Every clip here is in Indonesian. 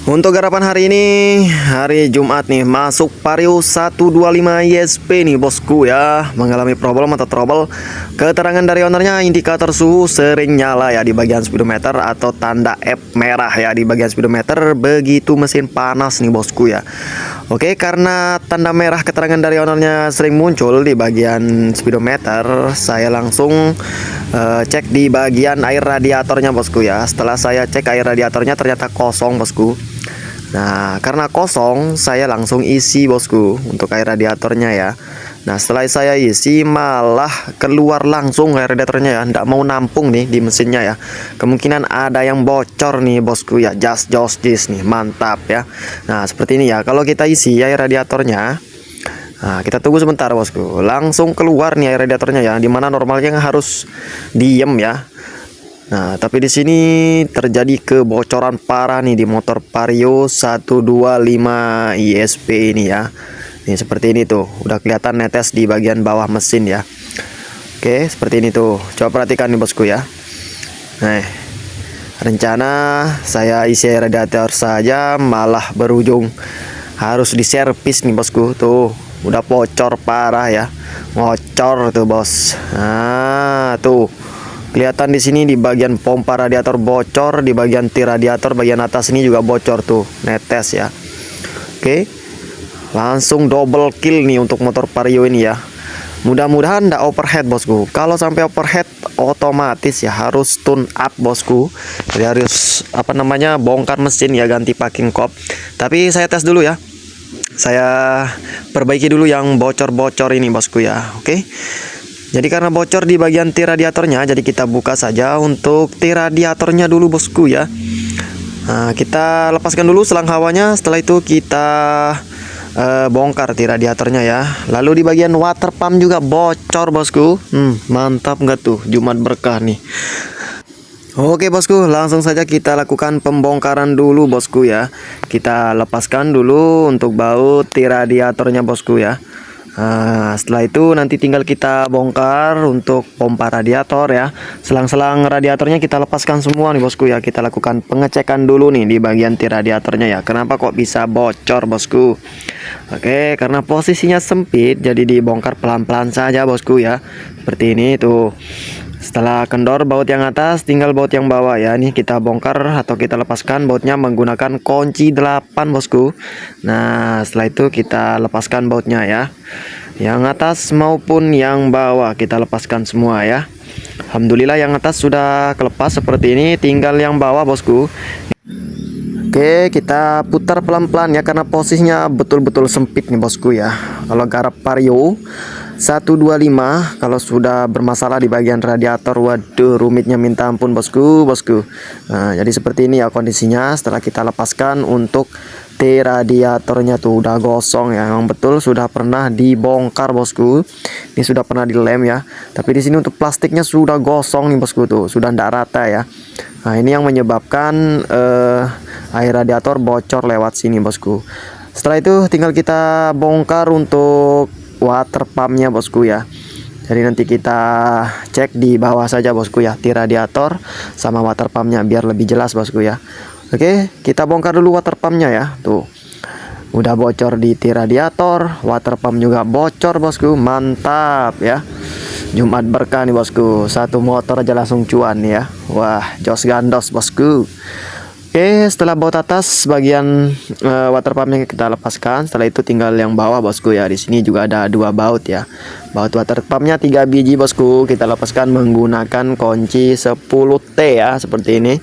Untuk garapan hari ini, hari Jumat nih, masuk Vario 125 ISP nih bosku ya. Mengalami problem atau trouble. Keterangan dari ownernya, indikator suhu sering nyala ya di bagian speedometer atau tanda F merah ya di bagian speedometer begitu mesin panas nih bosku ya. Oke, karena tanda merah keterangan dari ownernya sering muncul di bagian speedometer, saya langsung cek di bagian air radiatornya bosku ya. Setelah saya cek air radiatornya ternyata kosong bosku. Nah, karena kosong, saya langsung isi bosku untuk air radiatornya ya. Nah, setelah saya isi malah keluar langsung air radiatornya ya, nggak mau nampung nih di mesinnya ya. Kemungkinan ada yang bocor nih bosku ya, just this nih, mantap ya. Nah, seperti ini ya, kalau kita isi air radiatornya, nah kita tunggu sebentar bosku, langsung keluar nih air radiatornya ya, dimana normalnya harus diem ya. Nah, tapi di sini terjadi kebocoran parah nih di motor Vario 125 ISP ini ya. Ini seperti ini tuh, udah kelihatan netes di bagian bawah mesin ya. Oke, seperti ini tuh. Coba perhatikan nih bosku ya. Nah, rencana saya isi air radiator saja malah berujung harus diservis nih bosku. Tuh, udah bocor parah ya. Ngocor tuh, Bos. Nah, tuh. Kelihatan di sini di bagian pompa radiator bocor, di bagian ti radiator bagian atas ini juga bocor tuh, netes ya. Oke. Langsung double kill nih untuk motor Vario ini ya. Mudah-mudahan nggak overhead bosku. Kalau sampai overhead otomatis ya harus tune up bosku. Jadi harus bongkar mesin ya, ganti packing kop. Tapi saya tes dulu ya. Saya perbaiki dulu yang bocor-bocor ini bosku ya. Oke. Jadi karena bocor di bagian ti radiatornya, jadi kita buka saja untuk ti radiatornya dulu bosku ya. Nah, kita lepaskan dulu selang hawanya. Setelah itu kita bongkar ti radiatornya ya. Lalu di bagian water pump juga bocor bosku. Mantap nggak tuh, Jumat berkah nih. Oke bosku, langsung saja kita lakukan pembongkaran dulu bosku ya. Kita lepaskan dulu untuk baut ti radiatornya bosku ya. Nah, setelah itu nanti tinggal kita bongkar untuk pompa radiator ya. Selang-selang radiatornya kita lepaskan semua nih bosku ya. Kita lakukan pengecekan dulu nih di bagian ti radiatornya ya. Kenapa kok bisa bocor bosku? Oke, karena posisinya sempit jadi dibongkar pelan-pelan saja bosku ya. Seperti ini tuh. Setelah kendor baut yang atas, tinggal baut yang bawah ya. Ini kita bongkar atau kita lepaskan bautnya menggunakan kunci 8 bosku. Nah, setelah itu kita lepaskan bautnya ya. Yang atas maupun yang bawah kita lepaskan semua ya. Alhamdulillah yang atas sudah kelepas seperti ini, tinggal yang bawah bosku. Oke, kita putar pelan-pelan ya karena posisinya betul-betul sempit nih bosku ya. Kalau garap Vario 125 kalau sudah bermasalah di bagian radiator, waduh rumitnya minta ampun bosku. Nah, jadi seperti ini ya kondisinya. Setelah kita lepaskan untuk ti radiatornya tuh udah gosong ya. Memang betul sudah pernah dibongkar bosku. Ini sudah pernah dilem ya. Tapi di sini untuk plastiknya sudah gosong nih bosku tuh, sudah ndak rata ya. Nah, ini yang menyebabkan air radiator bocor lewat sini bosku. Setelah itu tinggal kita bongkar untuk water pumpnya bosku ya. Jadi nanti kita cek di bawah saja bosku ya, ti radiator sama water pumpnya biar lebih jelas bosku ya. Oke, kita bongkar dulu water pumpnya ya. Tuh, udah bocor di ti radiator, water pump juga bocor bosku. Mantap ya. Jumat berkah nih bosku. Satu motor aja langsung cuan ya. Wah, jos gandos bosku. Oke, setelah baut atas bagian water pumpnya kita lepaskan. Setelah itu tinggal yang bawah bosku ya. Di sini juga ada dua baut ya. Baut water pumpnya 3 biji bosku. Kita lepaskan menggunakan kunci 10T ya, seperti ini.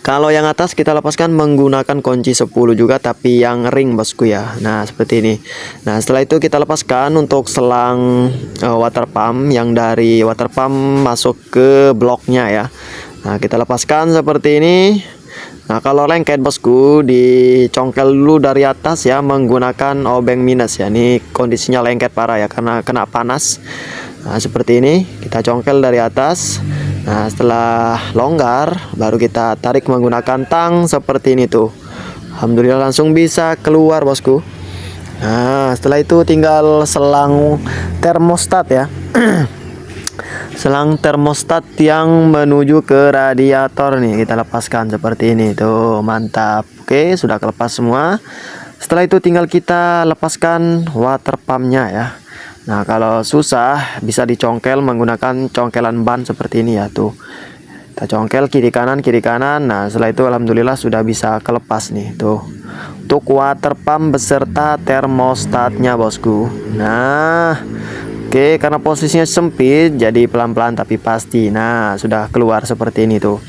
Kalau yang atas kita lepaskan menggunakan kunci 10 juga, tapi yang ring bosku ya. Nah, seperti ini. Nah, setelah itu kita lepaskan untuk selang water pump yang dari water pump masuk ke bloknya ya. Nah, kita lepaskan seperti ini. Nah, kalau lengket bosku dicongkel dulu dari atas ya menggunakan obeng minus ya. Ini kondisinya lengket parah ya karena kena panas. Nah, seperti ini kita congkel dari atas. Nah, setelah longgar baru kita tarik menggunakan tang seperti ini tuh. Alhamdulillah langsung bisa keluar bosku. Nah, setelah itu tinggal selang termostat ya. selang termostat yang menuju ke radiator nih kita lepaskan seperti ini tuh, mantap. Oke, sudah kelepas semua. Setelah itu tinggal kita lepaskan water pumpnya ya. Nah, kalau susah bisa dicongkel menggunakan congkelan ban seperti ini ya tuh. Kita congkel kiri kanan kiri kanan. Nah, setelah itu alhamdulillah sudah bisa kelepas nih tuh. Untuk water pump beserta termostatnya bosku. Nah, oke, karena posisinya sempit jadi pelan-pelan tapi pasti. Nah, sudah keluar seperti ini tuh.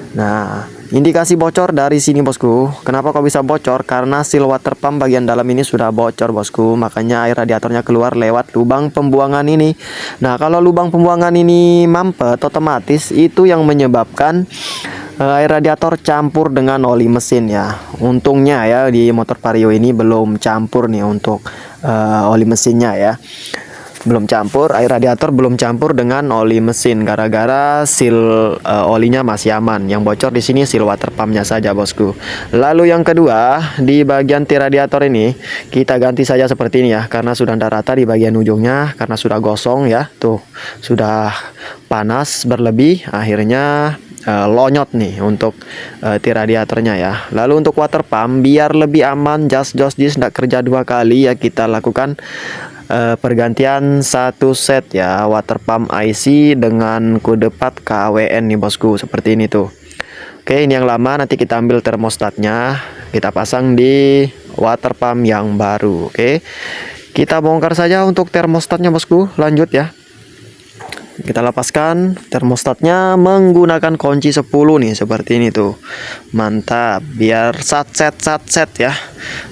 Nah, indikasi bocor dari sini bosku. Kenapa kok bisa bocor? Karena seal water pump bagian dalam ini sudah bocor bosku. Makanya air radiatornya keluar lewat lubang pembuangan ini. Nah, kalau lubang pembuangan ini mampet otomatis itu yang menyebabkan air radiator campur dengan oli mesin ya. Untungnya ya di motor Vario ini belum campur nih untuk oli mesinnya ya. Belum campur, air radiator belum campur dengan oli mesin gara-gara seal olinya masih aman. Yang bocor di sini seal water pumpnya saja bosku. Lalu yang kedua, di bagian ti radiator ini kita ganti saja seperti ini ya, karena sudah tidak rata di bagian ujungnya karena sudah gosong ya. Tuh, sudah panas berlebih akhirnya lonyot nih untuk ti radiatornya ya. Lalu untuk water pump biar lebih aman, just tidak kerja dua kali ya, kita lakukan pergantian satu set ya water pump IC dengan kode part KWN nih bosku, seperti ini tuh. Oke, ini yang lama, nanti kita ambil termostatnya kita pasang di water pump yang baru. Oke, kita bongkar saja untuk termostatnya bosku. Lanjut ya, kita lepaskan termostatnya menggunakan kunci 10 nih seperti ini tuh, mantap, biar sat set ya.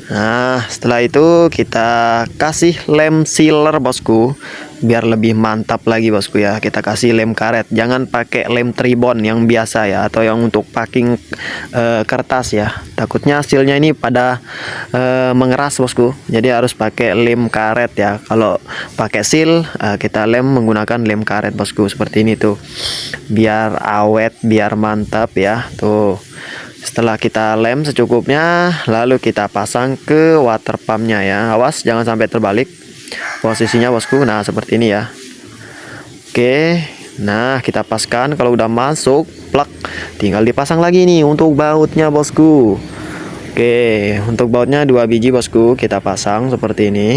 Nah, setelah itu kita kasih lem sealer bosku biar lebih mantap lagi bosku ya. Kita kasih lem karet, jangan pakai lem tribon yang biasa ya, atau yang untuk packing kertas ya, takutnya sealnya ini pada mengeras bosku. Jadi harus pakai lem karet ya. Kalau pakai seal kita lem menggunakan lem karet bosku, seperti ini tuh, biar awet biar mantap ya tuh. Setelah kita lem secukupnya, lalu kita pasang ke water pumpnya ya. Awas jangan sampai terbalik posisinya bosku. Nah, seperti ini ya. Oke, nah kita paskan. Kalau udah masuk plug, tinggal dipasang lagi nih untuk bautnya bosku. Oke, untuk bautnya 2 biji bosku, kita pasang seperti ini.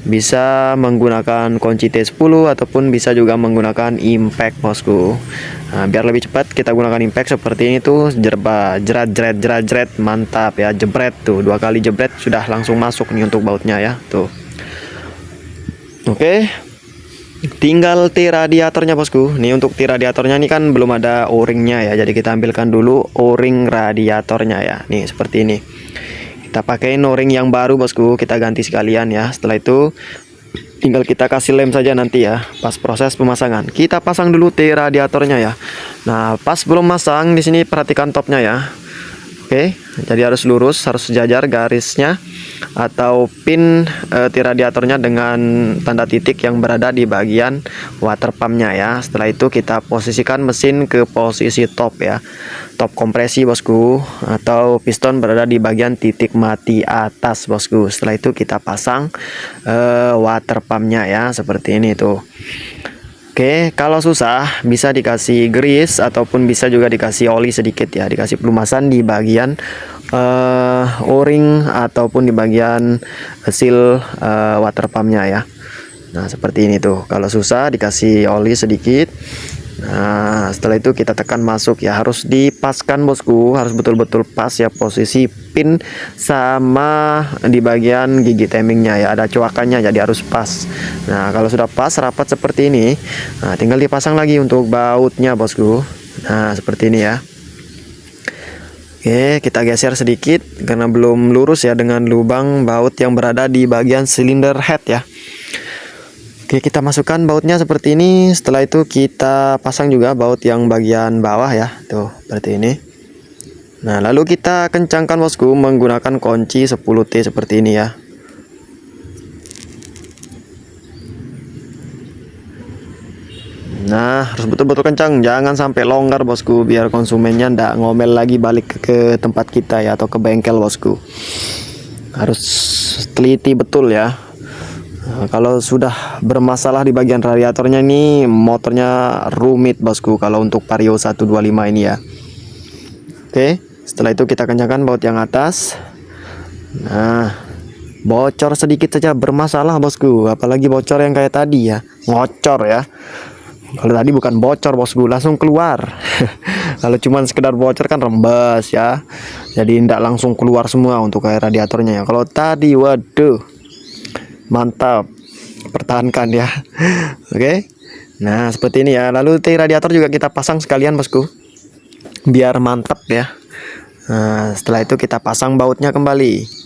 Bisa menggunakan kunci T10 ataupun bisa juga menggunakan impact bosku. Nah, biar lebih cepat kita gunakan impact seperti ini tuh, jerat, mantap ya, jebret tuh, 2 kali jebret sudah langsung masuk nih untuk bautnya ya tuh. Oke, tinggal ti radiatornya bosku. Nih untuk ti radiatornya ini kan belum ada o-ringnya ya, jadi kita ambilkan dulu o-ring radiatornya ya. Nih seperti ini. Kita pakai o-ring yang baru bosku, kita ganti sekalian ya. Setelah itu tinggal kita kasih lem saja nanti ya pas proses pemasangan. Kita pasang dulu ti radiatornya ya. Nah, pas belum masang di sini perhatikan topnya ya. Oke, jadi harus lurus, harus sejajar garisnya atau pin ti radiatornya dengan tanda titik yang berada di bagian water pumpnya ya. Setelah itu kita posisikan mesin ke posisi top ya, top kompresi bosku, atau piston berada di bagian titik mati atas bosku. Setelah itu kita pasang water pumpnya ya, seperti ini tuh. Oke, kalau susah bisa dikasih grease ataupun bisa juga dikasih oli sedikit ya, dikasih pelumasan di bagian o-ring ataupun di bagian seal water pumpnya ya. Nah, seperti ini tuh. Kalau susah dikasih oli sedikit. Nah, setelah itu kita tekan masuk ya, harus dipaskan bosku, harus betul-betul pas ya posisi pin sama di bagian gigi timingnya ya, ada coakannya jadi harus pas. Nah, kalau sudah pas rapat seperti ini, nah tinggal dipasang lagi untuk bautnya bosku. Nah, seperti ini ya. Oke, kita geser sedikit karena belum lurus ya dengan lubang baut yang berada di bagian silinder head ya. Oke, kita masukkan bautnya seperti ini. Setelah itu kita pasang juga baut yang bagian bawah ya, tuh seperti ini. Nah, lalu kita kencangkan bosku menggunakan kunci 10T seperti ini ya. Nah, harus betul-betul kencang, jangan sampai longgar bosku, biar konsumennya ndak ngomel lagi balik ke tempat kita ya, atau ke bengkel bosku. Harus teliti betul ya. Nah, kalau sudah bermasalah di bagian radiatornya ini, motornya rumit bosku kalau untuk Vario 125 ini ya. Oke, setelah itu kita kencangkan baut yang atas. Nah, bocor sedikit saja bermasalah bosku, apalagi bocor yang kayak tadi ya, ngocor ya. Kalau tadi bukan bocor bosku, langsung keluar. Kalau cuman sekedar bocor kan rembes ya, jadi tidak langsung keluar semua untuk air radiatornya ya. Kalau tadi waduh, mantap, pertahankan ya. Oke, nah seperti ini ya. Lalu T radiator juga kita pasang sekalian bosku, biar mantap ya. Nah, setelah itu kita pasang bautnya kembali.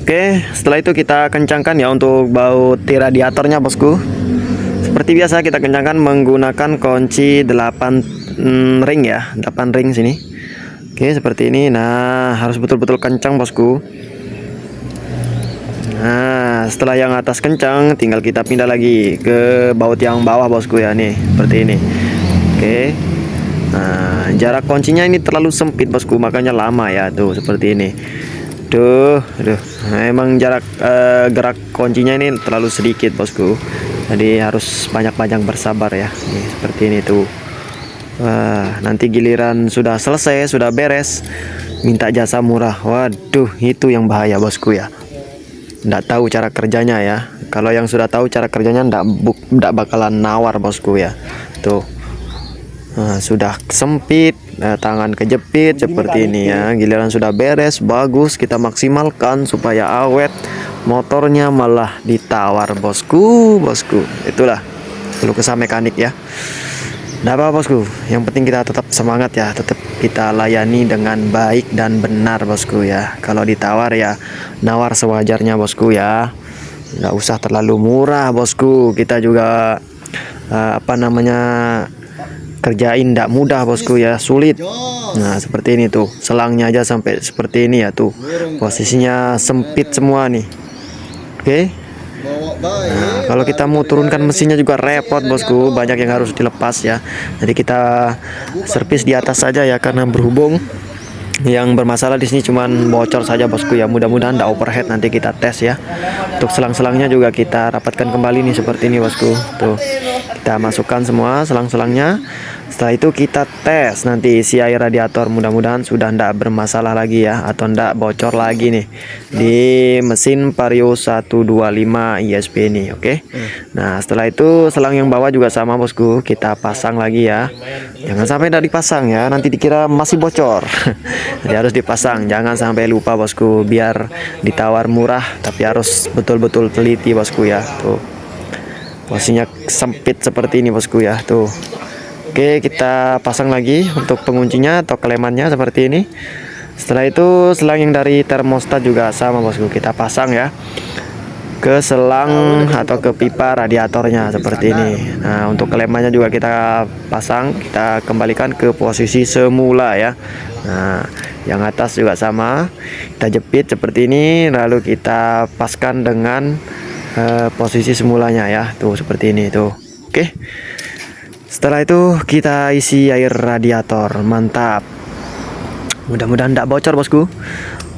Oke, setelah itu kita kencangkan ya untuk baut T radiatornya bosku. Seperti biasa kita kencangkan menggunakan kunci 8 ring ya, 8 ring sini. Oke, seperti ini. Nah, harus betul-betul kencang bosku. Nah, setelah yang atas kencang, tinggal kita pindah lagi ke baut yang bawah bosku ya, nih seperti ini. Oke. Nah, jarak kuncinya ini terlalu sempit bosku, makanya lama ya, tuh seperti ini. Duh. Nah, emang jarak gerak kuncinya ini terlalu sedikit bosku, jadi harus banyak-banyak bersabar ya. Nih, seperti ini tuh. Wah, nanti giliran sudah selesai, sudah beres, minta jasa murah. Waduh, itu yang bahaya bosku ya. Nggak tahu cara kerjanya ya. Kalau yang sudah tahu cara kerjanya nggak bakalan nawar bosku ya. Tuh. Nah, sudah sempit, tangan kejepit seperti ini ya. Giliran sudah beres, bagus, kita maksimalkan supaya awet. Motornya malah ditawar bosku. Itulah keluh kesah mekanik ya. Nggak apa bosku, yang penting kita tetap semangat ya, tetap kita layani dengan baik dan benar bosku ya. Kalau ditawar ya nawar sewajarnya bosku ya, nggak usah terlalu murah bosku. Kita juga kerjain ndak mudah bosku ya, sulit. Nah seperti ini tuh, selangnya aja sampai seperti ini ya tuh, posisinya sempit semua nih. Oke. Nah, kalau kita mau turunkan mesinnya juga repot bosku, banyak yang harus dilepas ya. Jadi kita servis di atas saja ya, karena berhubung yang bermasalah di sini cuman bocor saja bosku ya. Mudah-mudahan tidak overhead, nanti kita tes ya. Untuk selang-selangnya juga kita rapatkan kembali nih seperti ini bosku. Tuh, kita masukkan semua selang-selangnya. Setelah itu kita tes nanti isi air radiator, mudah-mudahan sudah tidak bermasalah lagi ya, atau tidak bocor lagi nih di mesin Vario 125 ISP ini. Oke. Nah setelah itu selang yang bawah juga sama bosku, kita pasang lagi ya. Jangan sampai tidak dipasang ya, nanti dikira masih bocor. Jadi harus dipasang, jangan sampai lupa bosku, biar ditawar murah tapi harus betul-betul teliti bosku ya. Tuh, posisinya sempit seperti ini bosku ya. Tuh. Oke, kita pasang lagi untuk penguncinya atau kelemannya seperti ini. Setelah itu selang yang dari termostat juga sama bosku, kita pasang ya ke selang atau ke pipa radiatornya seperti ini. Nah untuk kelemannya juga kita pasang, kita kembalikan ke posisi semula ya. Nah yang atas juga sama, kita jepit seperti ini, lalu kita paskan dengan posisi semulanya ya, tuh seperti ini tuh. Oke. Setelah itu kita isi air radiator, mantap. Mudah-mudahan tidak bocor bosku.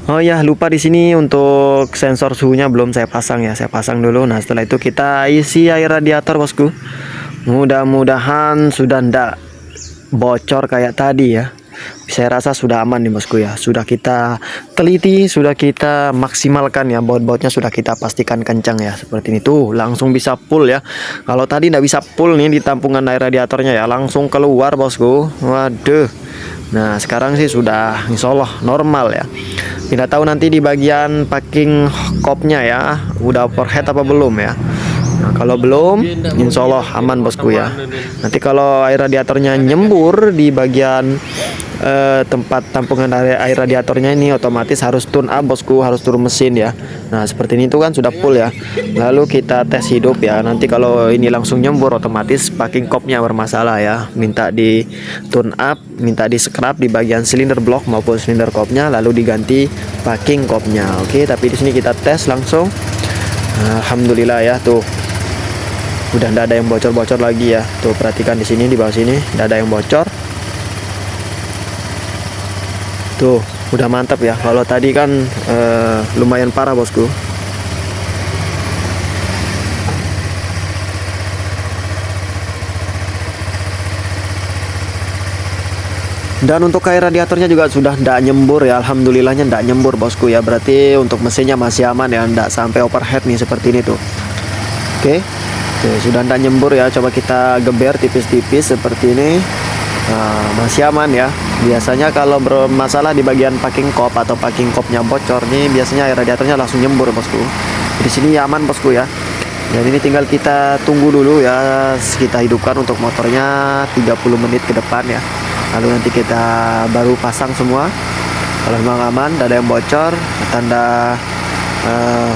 Oh ya, lupa di sini untuk sensor suhunya belum saya pasang ya, saya pasang dulu. Nah setelah itu kita isi air radiator bosku. Mudah-mudahan sudah tidak bocor kayak tadi ya. Saya rasa sudah aman nih bosku ya, sudah kita teliti, sudah kita maksimalkan ya, baut-bautnya sudah kita pastikan kencang ya, seperti ini tuh, langsung bisa full ya. Kalau tadi tidak bisa full nih di tampungan air radiatornya ya, langsung keluar bosku. Waduh. Nah sekarang sih sudah insya Allah normal ya. Tidak tahu nanti di bagian packing kopnya ya, udah overhead apa belum ya. Nah, kalau belum, insya Allah aman bosku ya. Nanti kalau air radiatornya nyembur di bagian tempat tampungan air radiatornya ini, otomatis harus tune up bosku, harus turun mesin ya. Nah seperti ini tuh kan sudah full ya. Lalu kita tes hidup ya. Nanti kalau ini langsung nyembur, otomatis packing kopnya bermasalah ya. Minta di tune up, minta di scrap di bagian silinder block maupun silinder kopnya, lalu diganti packing kopnya. Oke, tapi di sini kita tes langsung. Alhamdulillah ya, tuh udah tidak ada yang bocor-bocor lagi ya. Tuh perhatikan di sini, di bawah sini tidak ada yang bocor. Tuh Udah mantap ya. Kalau tadi kan lumayan parah bosku. Dan untuk air radiatornya juga sudah ndak nyembur ya, alhamdulillahnya ndak nyembur bosku ya. Berarti untuk mesinnya masih aman ya, ndak sampai overhead nih seperti ini tuh. Oke, tuh, sudah ndak nyembur ya. Coba kita geber tipis-tipis seperti ini. Nah, masih aman ya. Biasanya kalau bermasalah di bagian packing kop atau packing kopnya bocor nih, biasanya air radiatornya langsung nyembur bosku. Di sini aman bosku ya. Dan ini tinggal kita tunggu dulu ya, kita hidupkan untuk motornya 30 menit ke depan ya. Lalu nanti kita baru pasang semua. Kalau memang aman, tidak ada yang bocor, tanda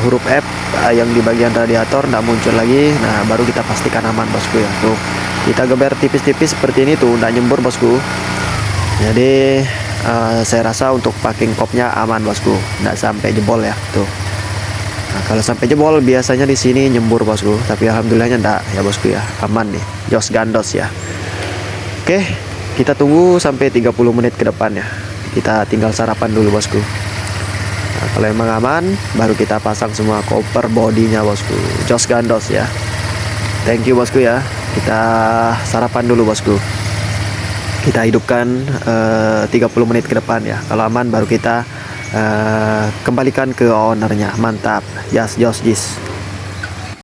huruf F yang di bagian radiator tidak muncul lagi, nah baru kita pastikan aman bosku ya. Tuh, kita geber tipis-tipis seperti ini tuh, tidak nyembur bosku. Jadi saya rasa untuk packing kopnya aman bosku, tidak sampai jebol ya. Tuh. Nah, kalau sampai jebol biasanya di sini nyembur bosku, tapi alhamdulillahnya enggak ya bosku ya, aman nih, jos gandos ya. Oke, kita tunggu sampai 30 menit ke depan ya. Kita tinggal sarapan dulu bosku. Nah, kalau emang aman, baru kita pasang semua cover bodinya bosku, jos gandos ya. Thank you bosku ya. Kita sarapan dulu bosku. Kita hidupkan 30 menit ke depan ya. Kalau aman baru kita kembalikan ke ownernya. Mantap. Jas jos jis.